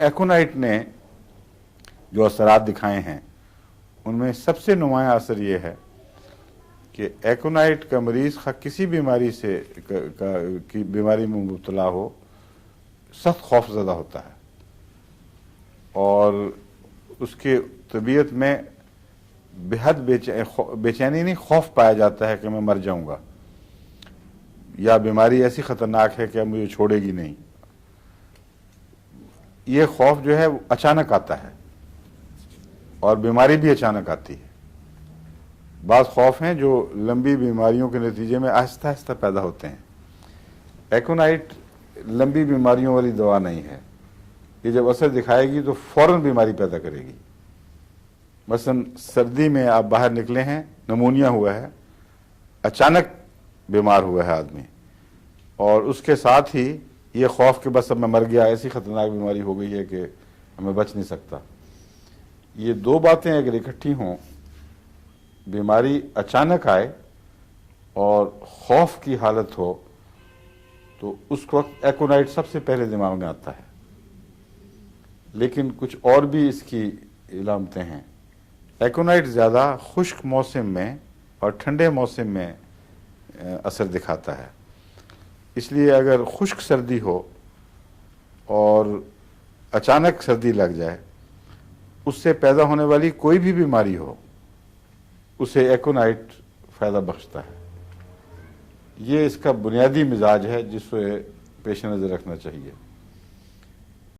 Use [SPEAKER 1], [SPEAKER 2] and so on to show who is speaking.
[SPEAKER 1] एकोनाइट ने जो असरात दिखाए हैं उनमें सबसे नुमाया असर ये है कि एकोनाइट का मरीज किसी बीमारी से की बीमारी में मुब्तला हो, सख्त खौफजदा होता है और उसके तबीयत में बेहद बेचैनी नहीं, खौफ पाया जाता है कि मैं मर जाऊंगा या बीमारी ऐसी खतरनाक है कि अब मुझे छोड़ेगी नहीं। ये खौफ जो है वो अचानक आता है और बीमारी भी अचानक आती है। बाज़ खौफ हैं जो लंबी बीमारियों के नतीजे में आहिस्ता आहिस्ता पैदा होते हैं। एकोनाइट लंबी बीमारियों वाली दवा नहीं है। ये जब असर दिखाएगी तो फौरन बीमारी पैदा करेगी। मसलन सर्दी में आप बाहर निकले हैं, नमूनिया हुआ है, अचानक बीमार हुआ है आदमी और उसके साथ ही ये खौफ कि बस अब मैं मर गया, ऐसी खतरनाक बीमारी हो गई है कि मैं बच नहीं सकता। ये दो बातें अगर इकट्ठी हों, बीमारी अचानक आए और खौफ की हालत हो, तो उस वक्त एकोनाइट सबसे पहले दिमाग में आता है। लेकिन कुछ और भी इसकी इलामतें हैं। एकोनाइट ज़्यादा खुश्क मौसम में और ठंडे मौसम में असर दिखाता है। इसलिए अगर खुश्क सर्दी हो और अचानक सर्दी लग जाए, उससे पैदा होने वाली कोई भी बीमारी हो, उसे एकोनाइट फ़ायदा बख्शता है। ये इसका बुनियादी मिजाज है जिसे पेश नज़र रखना चाहिए।